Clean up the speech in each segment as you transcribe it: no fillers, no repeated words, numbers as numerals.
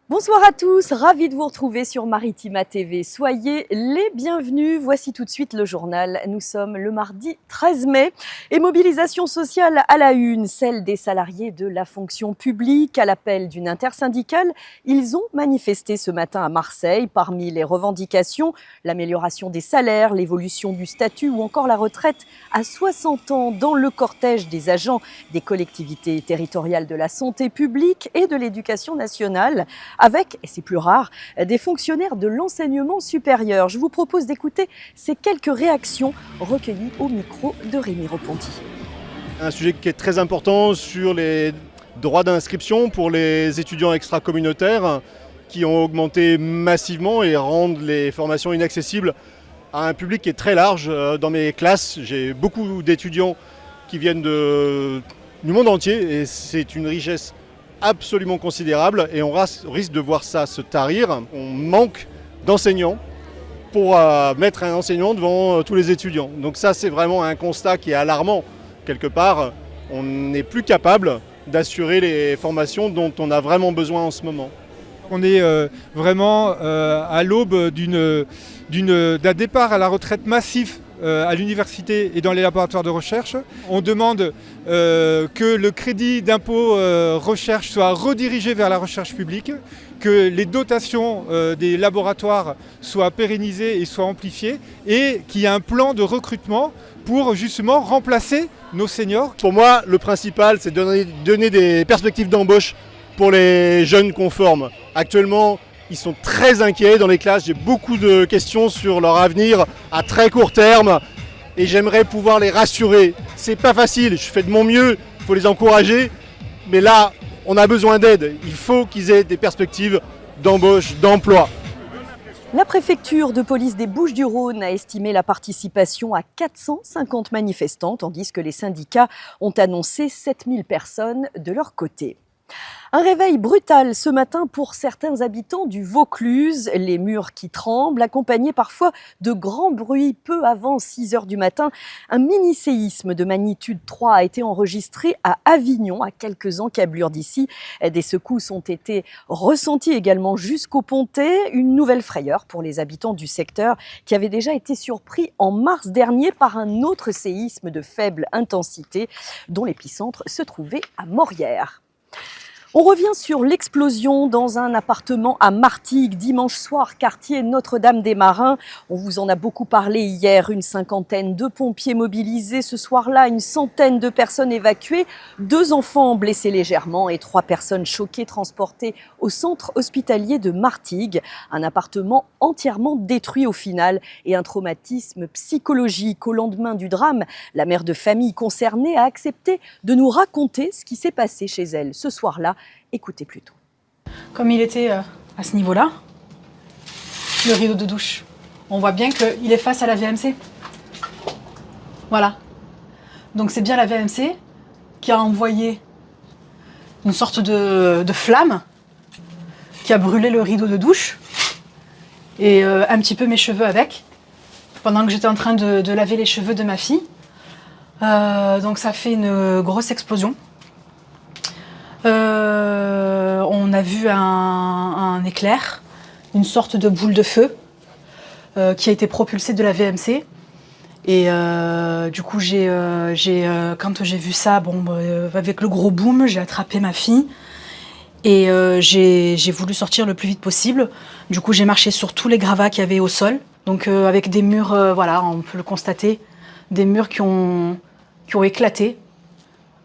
Bonsoir à tous, ravi de vous retrouver sur Maritima TV. Soyez les bienvenus. Voici tout de suite le journal. Nous sommes le mardi 13 mai et mobilisation sociale à la une, celle des salariés de la fonction publique à l'appel d'une intersyndicale. Ils ont manifesté ce matin à Marseille. Parmi les revendications, l'amélioration des salaires, l'évolution du statut ou encore la retraite à 60 ans dans le cortège des agents des collectivités territoriales de la santé publique et de l'éducation nationale, avec, et c'est plus rare, des fonctionnaires de l'enseignement supérieur. Je vous propose d'écouter ces quelques réactions recueillies au micro de Rémi Reponti. Un sujet qui est très important sur les droits d'inscription pour les étudiants extracommunautaires qui ont augmenté massivement et rendent les formations inaccessibles à un public qui est très large. Dans mes classes, j'ai beaucoup d'étudiants qui viennent du monde entier et c'est une richesse absolument considérable et on risque de voir ça se tarir. On manque d'enseignants pour mettre un enseignant devant tous les étudiants. Donc ça, c'est vraiment un constat qui est alarmant. Quelque part, on n'est plus capable d'assurer les formations dont on a vraiment besoin en ce moment. On est vraiment à l'aube d'un départ à la retraite massif à l'université et dans les laboratoires de recherche. On demande que le crédit d'impôt recherche soit redirigé vers la recherche publique, que les dotations des laboratoires soient pérennisées et soient amplifiées et qu'il y ait un plan de recrutement pour justement remplacer nos seniors. Pour moi, le principal, c'est de donner des perspectives d'embauche pour les jeunes qu'on forme. Actuellement, ils sont très inquiets dans les classes. J'ai beaucoup de questions sur leur avenir à très court terme et j'aimerais pouvoir les rassurer. C'est pas facile, je fais de mon mieux, il faut les encourager, mais là, on a besoin d'aide. Il faut qu'ils aient des perspectives d'embauche, d'emploi. La préfecture de police des Bouches-du-Rhône a estimé la participation à 450 manifestants, tandis que les syndicats ont annoncé 7000 personnes de leur côté. Un réveil brutal ce matin pour certains habitants du Vaucluse, les murs qui tremblent, accompagnés parfois de grands bruits peu avant 6 heures du matin. Un mini-séisme de magnitude 3 a été enregistré à Avignon, à quelques encablures d'ici. Des secousses ont été ressenties également jusqu'au Pontet, une nouvelle frayeur pour les habitants du secteur qui avaient déjà été surpris en mars dernier par un autre séisme de faible intensité dont l'épicentre se trouvait à Morières. On revient sur l'explosion dans un appartement à Martigues dimanche soir, quartier Notre-Dame-des-Marins. On vous en a beaucoup parlé hier, une cinquantaine de pompiers mobilisés. Ce soir-là, une centaine de personnes évacuées, 2 enfants blessés légèrement et 3 personnes choquées transportées au centre hospitalier de Martigues. Un appartement entièrement détruit au final et un traumatisme psychologique au lendemain du drame. La mère de famille concernée a accepté de nous raconter ce qui s'est passé chez elle ce soir-là. Écoutez plutôt. Comme il était à ce niveau-là, le rideau de douche, on voit bien qu'il est face à la VMC. Voilà. Donc c'est bien la VMC qui a envoyé une sorte de flamme qui a brûlé le rideau de douche et un petit peu mes cheveux avec, pendant que j'étais en train de laver les cheveux de ma fille. Donc ça fait une grosse explosion. On a vu un éclair, une sorte de boule de feu qui a été propulsée de la VMC. Et du coup, quand j'ai vu ça, avec le gros boom, j'ai attrapé ma fille et j'ai voulu sortir le plus vite possible. Du coup, j'ai marché sur tous les gravats qu'il y avait au sol. Donc avec des murs, voilà, on peut le constater, des murs qui ont éclaté,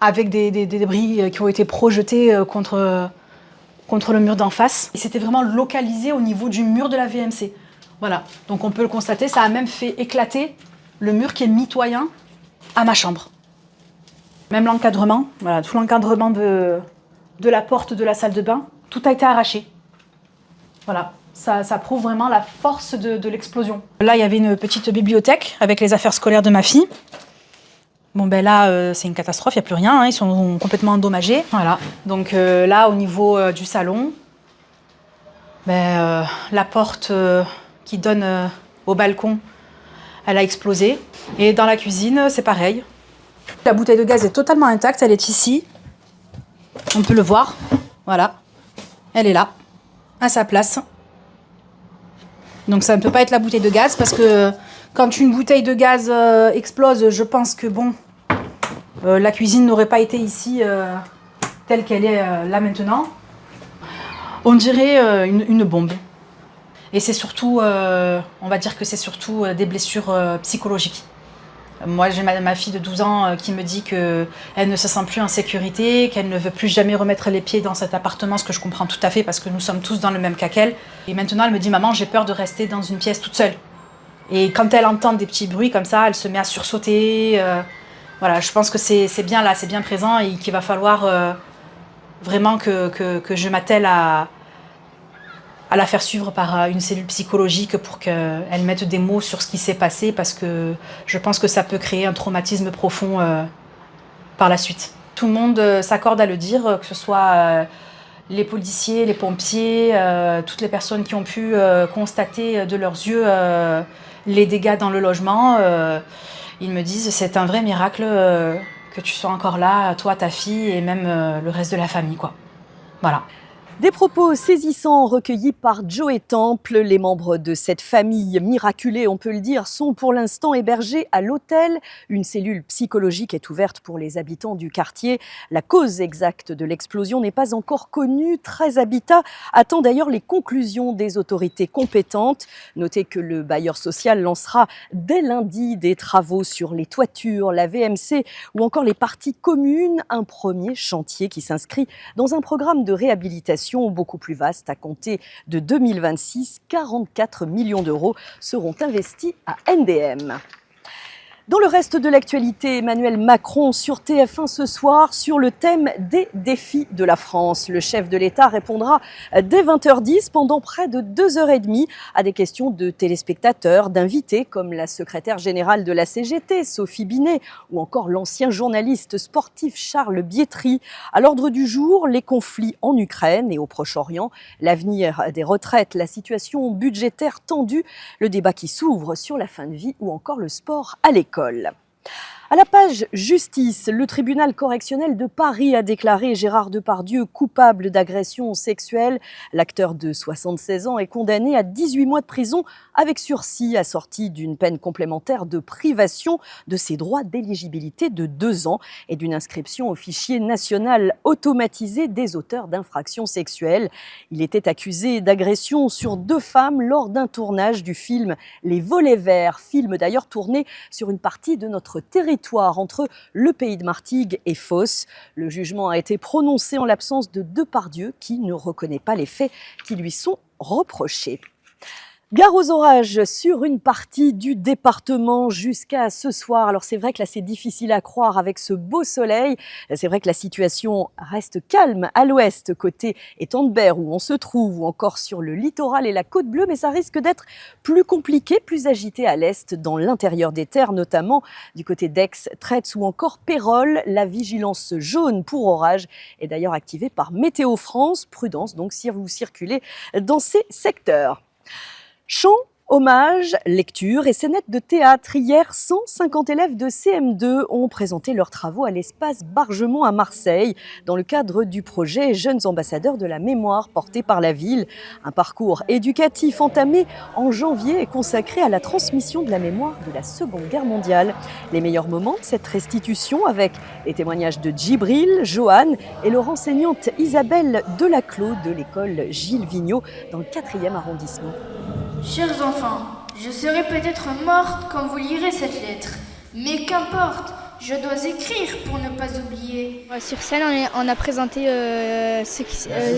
avec des débris qui ont été projetés contre le mur d'en face. Et c'était vraiment localisé au niveau du mur de la VMC. Voilà, donc on peut le constater, ça a même fait éclater le mur qui est mitoyen à ma chambre. Même l'encadrement, voilà, tout l'encadrement de la porte de la salle de bain, tout a été arraché. Voilà, ça prouve vraiment la force de l'explosion. Là, il y avait une petite bibliothèque avec les affaires scolaires de ma fille. Bon ben là, c'est une catastrophe, il n'y a plus rien, hein, ils sont complètement endommagés. Voilà. Donc là, au niveau du salon, la porte qui donne au balcon, elle a explosé. Et dans la cuisine, c'est pareil. La bouteille de gaz est totalement intacte, elle est ici. On peut le voir, voilà, elle est là. à sa place. Donc ça ne peut pas être la bouteille de gaz parce que quand une bouteille de gaz explose, je pense que la cuisine n'aurait pas été ici telle qu'elle est là maintenant. On dirait une bombe. Et c'est surtout, on va dire que c'est surtout des blessures psychologiques. Moi, j'ai ma fille de 12 ans qui me dit qu'elle ne se sent plus en sécurité, qu'elle ne veut plus jamais remettre les pieds dans cet appartement, ce que je comprends tout à fait parce que nous sommes tous dans le même cas qu'elle. Et maintenant, elle me dit « Maman, j'ai peur de rester dans une pièce toute seule ». Et quand elle entend des petits bruits comme ça, elle se met à sursauter. Voilà, je pense que c'est bien là, c'est bien présent et qu'il va falloir vraiment que je m'attelle à la faire suivre par une cellule psychologique pour qu'elle mette des mots sur ce qui s'est passé parce que je pense que ça peut créer un traumatisme profond par la suite. Tout le monde s'accorde à le dire, que ce soit les policiers, les pompiers, toutes les personnes qui ont pu constater de leurs yeux les dégâts dans le logement. Ils me disent c'est un vrai miracle que tu sois encore là, toi, ta fille et même le reste de la famille, quoi. Voilà. Des propos saisissants recueillis par Joey Temple. Les membres de cette famille miraculée, on peut le dire, sont pour l'instant hébergés à l'hôtel. Une cellule psychologique est ouverte pour les habitants du quartier. La cause exacte de l'explosion n'est pas encore connue. 13 Habitat attend d'ailleurs les conclusions des autorités compétentes. Notez que le bailleur social lancera dès lundi des travaux sur les toitures, la VMC ou encore les parties communes. Un premier chantier qui s'inscrit dans un programme de réhabilitation beaucoup plus vaste. À compter de 2026, 44 millions d'euros seront investis à NDM. Dans le reste de l'actualité, Emmanuel Macron sur TF1 ce soir sur le thème des défis de la France. Le chef de l'État répondra dès 20h10 pendant près de 2h30 à des questions de téléspectateurs, d'invités comme la secrétaire générale de la CGT, Sophie Binet, ou encore l'ancien journaliste sportif Charles Bietri. À l'ordre du jour, les conflits en Ukraine et au Proche-Orient, l'avenir des retraites, la situation budgétaire tendue, le débat qui s'ouvre sur la fin de vie ou encore le sport à l'école. À la page justice, le tribunal correctionnel de Paris a déclaré Gérard Depardieu coupable d'agression sexuelle. L'acteur de 76 ans est condamné à 18 mois de prison avec sursis, assorti d'une peine complémentaire de privation de ses droits d'éligibilité de 2 ans et d'une inscription au fichier national automatisé des auteurs d'infractions sexuelles. Il était accusé d'agression sur 2 femmes lors d'un tournage du film Les Volets Verts, film d'ailleurs tourné sur une partie de notre territoire entre le pays de Martigues et Fos. Le jugement a été prononcé en l'absence de Depardieu qui ne reconnaît pas les faits qui lui sont reprochés. Gare aux orages sur une partie du département jusqu'à ce soir. Alors c'est vrai que là c'est difficile à croire avec ce beau soleil. C'est vrai que la situation reste calme à l'ouest, côté Étang-de-Berre où on se trouve, ou encore sur le littoral et la côte bleue, mais ça risque d'être plus compliqué, plus agité à l'est, dans l'intérieur des terres, notamment du côté d'Aix, Traits ou encore Pérols. La vigilance jaune pour orage est d'ailleurs activée par Météo France. Prudence donc si vous circulez dans ces secteurs. Chant, hommage, lecture et scénettes de théâtre. Hier, 150 élèves de CM2 ont présenté leurs travaux à l'espace Bargemont à Marseille dans le cadre du projet Jeunes ambassadeurs de la mémoire porté par la ville. Un parcours éducatif entamé en janvier et consacré à la transmission de la mémoire de la Seconde Guerre mondiale. Les meilleurs moments de cette restitution avec les témoignages de Djibril, Joanne et leur enseignante Isabelle Delaclos de l'école Gilles Vigneault dans le 4e arrondissement. Chers enfants, je serai peut-être morte quand vous lirez cette lettre, mais qu'importe, je dois écrire pour ne pas oublier. Sur scène, on a présenté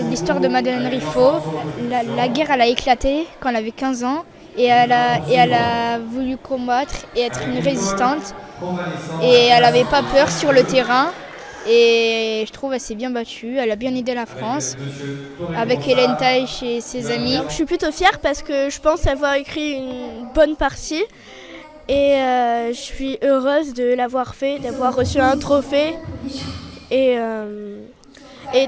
l'histoire de Madeleine Riffaut. La guerre, elle a éclaté quand elle avait 15 ans et elle a voulu combattre et être une résistante. Et elle n'avait pas peur sur le terrain. Et je trouve qu'elle s'est bien battue, elle a bien aidé la France avec Hélène Taïch et ses amis. Je suis plutôt fière parce que je pense avoir écrit une bonne partie et je suis heureuse de l'avoir fait, d'avoir reçu un trophée et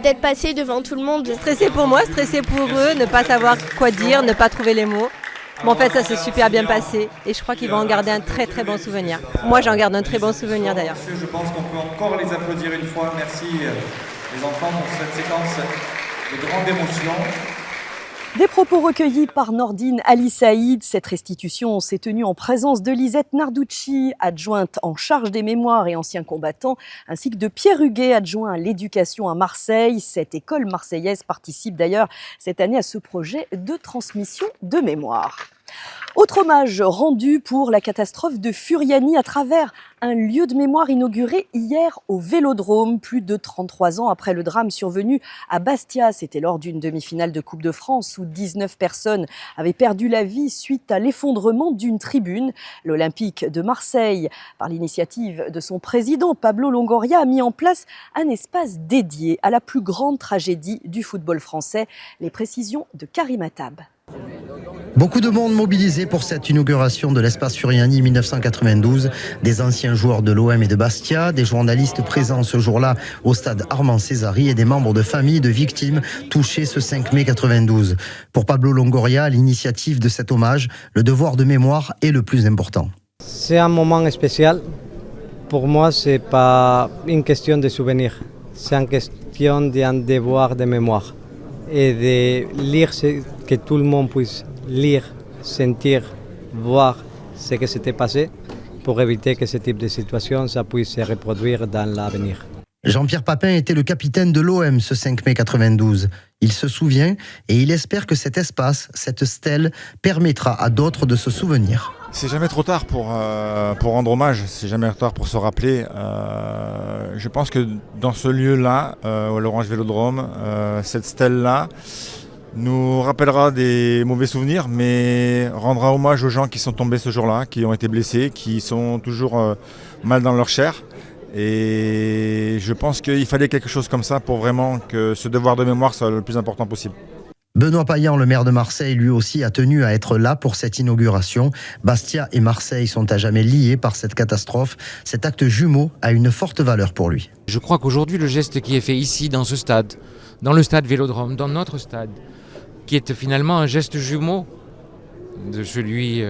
d'être passée devant tout le monde. Stressée pour moi, stressée pour eux, ne pas savoir quoi dire, ne pas trouver les mots. Mais en fait, ça s'est super bien passé et je crois qu'ils vont en garder un très très bon souvenir. Moi, j'en garde un très bon souvenir d'ailleurs. Je pense qu'on peut encore les applaudir une fois. Merci les enfants pour cette séquence de grande émotion. Des propos recueillis par Nordine Ali Saïd. Cette restitution s'est tenue en présence de Lisette Narducci, adjointe en charge des mémoires et anciens combattants, ainsi que de Pierre Huguet, adjoint à l'éducation à Marseille. Cette école marseillaise participe d'ailleurs cette année à ce projet de transmission de mémoire. Autre hommage rendu pour la catastrophe de Furiani à travers un lieu de mémoire inauguré hier au Vélodrome, plus de 33 ans après le drame survenu à Bastia. C'était lors d'une demi-finale de Coupe de France où 19 personnes avaient perdu la vie suite à l'effondrement d'une tribune. L'Olympique de Marseille, par l'initiative de son président Pablo Longoria, a mis en place un espace dédié à la plus grande tragédie du football français. Les précisions de Karim Attab. Beaucoup de monde mobilisé pour cette inauguration de l'espace Furiani 1992. Des anciens joueurs de l'OM et de Bastia, des journalistes présents ce jour-là au stade Armand Césari et des membres de familles de victimes touchées ce 5 mai 92. Pour Pablo Longoria, l'initiative de cet hommage, le devoir de mémoire est le plus important. C'est un moment spécial. Pour moi, ce n'est pas une question de souvenir. C'est une question d'un devoir de mémoire. Et de lire, que tout le monde puisse lire, sentir, voir ce qui s'était passé pour éviter que ce type de situation ça puisse se reproduire dans l'avenir. Jean-Pierre Papin était le capitaine de l'OM ce 5 mai 92. Il se souvient et il espère que cet espace, cette stèle, permettra à d'autres de se souvenir. C'est jamais trop tard pour rendre hommage, c'est jamais trop tard pour se rappeler. Je pense que dans ce lieu-là, à l'Orange Vélodrome, cette stèle-là nous rappellera des mauvais souvenirs, mais rendra hommage aux gens qui sont tombés ce jour-là, qui ont été blessés, qui sont toujours mal dans leur chair. Et je pense qu'il fallait quelque chose comme ça pour vraiment que ce devoir de mémoire soit le plus important possible. Benoît Payan, le maire de Marseille, lui aussi a tenu à être là pour cette inauguration. Bastia et Marseille sont à jamais liés par cette catastrophe. Cet acte jumeau a une forte valeur pour lui. Je crois qu'aujourd'hui, le geste qui est fait ici, dans ce stade, dans le stade Vélodrome, dans notre stade, qui est finalement un geste jumeau de celui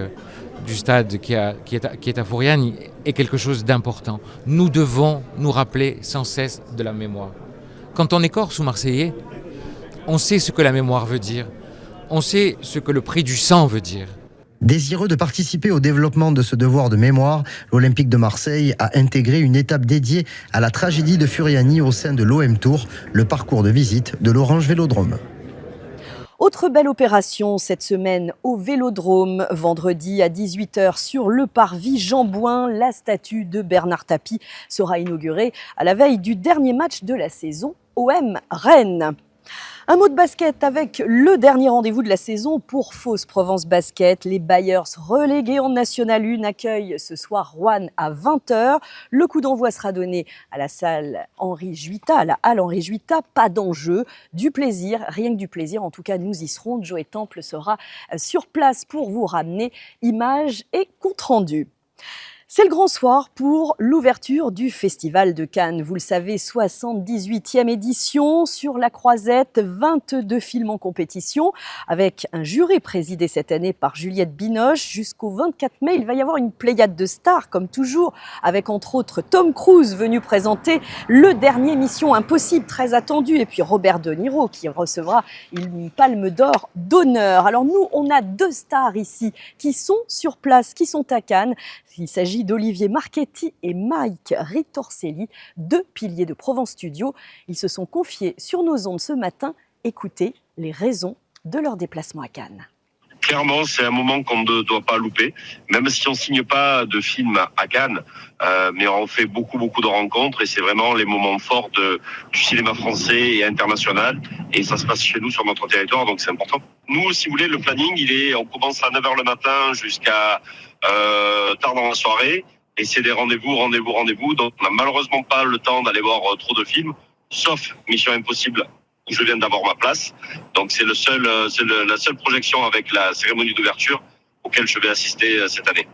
du stade qui est à Furiani, est quelque chose d'important. Nous devons nous rappeler sans cesse de la mémoire. Quand on est corse ou marseillais, on sait ce que la mémoire veut dire. On sait ce que le prix du sang veut dire. Désireux de participer au développement de ce devoir de mémoire, l'Olympique de Marseille a intégré une étape dédiée à la tragédie de Furiani au sein de l'OM Tour, le parcours de visite de l'Orange Vélodrome. Autre belle opération cette semaine au Vélodrome. Vendredi à 18h sur le parvis Jean Bouin, la statue de Bernard Tapie sera inaugurée à la veille du dernier match de la saison OM Rennes. Un mot de basket avec le dernier rendez-vous de la saison pour Fos Provence Basket. Les Bayers relégués en National 1 accueillent ce soir Roanne à 20h. Le coup d'envoi sera donné à la salle Henri Juita, à la halle Henri Juita. Pas d'enjeu, du plaisir, rien que du plaisir. En tout cas, nous y serons. Joey Temple sera sur place pour vous ramener images et comptes rendus. C'est le grand soir pour l'ouverture du Festival de Cannes. Vous le savez, 78e édition sur la croisette, 22 films en compétition, avec un jury présidé cette année par Juliette Binoche. Jusqu'au 24 mai, il va y avoir une pléiade de stars, comme toujours, avec entre autres Tom Cruise venu présenter le dernier Mission Impossible, très attendu, et puis Robert De Niro qui recevra une palme d'or d'honneur. Alors nous, on a deux stars ici qui sont sur place, qui sont à Cannes. Il s'agit d'Olivier Marchetti et Mike Ritorcelli, deux piliers de Provence Studio. Ils se sont confiés sur nos ondes ce matin. Écoutez les raisons de leur déplacement à Cannes. Clairement, c'est un moment qu'on ne doit pas louper, même si on ne signe pas de film à Cannes, mais on fait beaucoup de rencontres et c'est vraiment les moments forts du cinéma français et international et ça se passe chez nous sur notre territoire, donc c'est important. Nous, si vous voulez, le planning, on commence à 9h le matin jusqu'à tard dans la soirée et c'est des rendez-vous, donc on n'a malheureusement pas le temps d'aller voir trop de films, sauf Mission Impossible, où je viens d'avoir ma place. Donc c'est la seule projection avec la cérémonie d'ouverture auquel je vais assister cette année.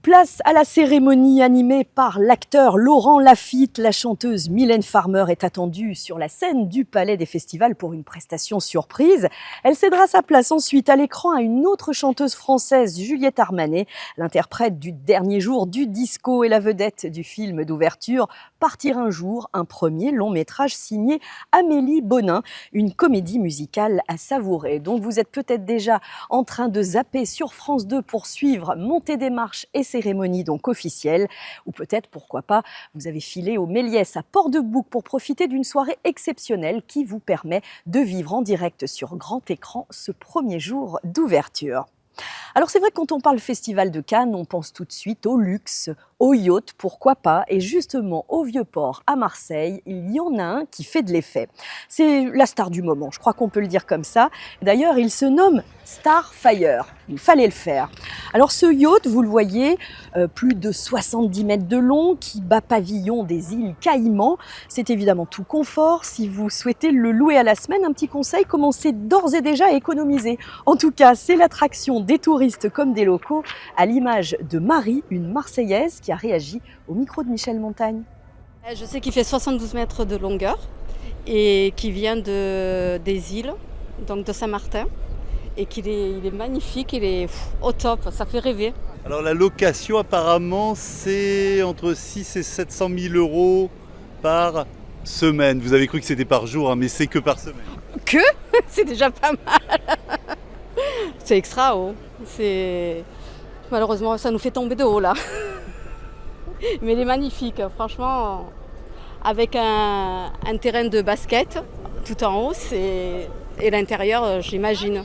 Place à la cérémonie animée par l'acteur Laurent Lafitte. La chanteuse Mylène Farmer est attendue sur la scène du Palais des Festivals pour une prestation surprise. Elle cédera sa place ensuite à l'écran à une autre chanteuse française, Juliette Armanet, l'interprète du dernier jour du disco et la vedette du film d'ouverture Partir un jour, un premier long métrage signé Amélie Bonin, une comédie musicale à savourer. Donc vous êtes peut-être déjà en train de zapper sur France 2 pour suivre Montée des marches et cérémonie donc officielle, ou peut-être, pourquoi pas, vous avez filé au Méliès à Port-de-Bouc pour profiter d'une soirée exceptionnelle qui vous permet de vivre en direct sur grand écran ce premier jour d'ouverture. Alors c'est vrai que quand on parle Festival de Cannes, on pense tout de suite au luxe, au yacht, pourquoi pas, et justement au Vieux-Port à Marseille, il y en a un qui fait de l'effet. C'est la star du moment, je crois qu'on peut le dire comme ça. D'ailleurs, il se nomme Starfire, il fallait le faire. Alors ce yacht, vous le voyez, plus de 70 mètres de long, qui bat pavillon des îles Caïmans, c'est évidemment tout confort. Si vous souhaitez le louer à la semaine, un petit conseil, commencez d'ores et déjà à économiser. En tout cas, c'est l'attraction des touristes comme des locaux, à l'image de Marie, une Marseillaise qui a réagi au micro de Michel Montagne. Je sais qu'il fait 72 mètres de longueur et qui vient des îles, donc de Saint-Martin, et qu'il est magnifique, il est au top, ça fait rêver. Alors la location apparemment c'est entre 6 et 700 000 euros par semaine. Vous avez cru que c'était par jour, hein, mais c'est que par semaine. Que ? C'est déjà pas mal. C'est extra haut. Malheureusement, ça nous fait tomber de haut là. Mais il est magnifique, franchement. Avec un terrain de basket tout en haut, et l'intérieur, j'imagine.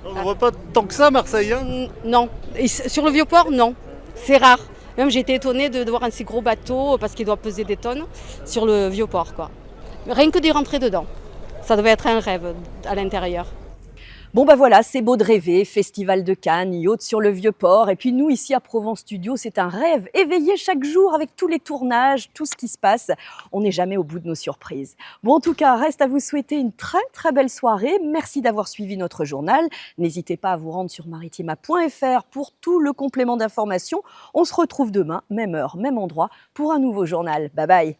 On ne voit pas tant que ça, Marseille, hein ? Non. Et sur le Vieux-Port, non. C'est rare. Même j'ai été étonnée de voir un si gros bateau, parce qu'il doit peser des tonnes, sur le Vieux-Port, quoi. Rien que d'y rentrer dedans. Ça devait être un rêve à l'intérieur. Bon ben voilà, c'est beau de rêver, Festival de Cannes, yacht sur le Vieux-Port. Et puis nous, ici à Provence Studio, c'est un rêve éveillé chaque jour avec tous les tournages, tout ce qui se passe. On n'est jamais au bout de nos surprises. Bon, en tout cas, reste à vous souhaiter une très très belle soirée. Merci d'avoir suivi notre journal. N'hésitez pas à vous rendre sur maritima.fr pour tout le complément d'information. On se retrouve demain, même heure, même endroit, pour un nouveau journal. Bye bye.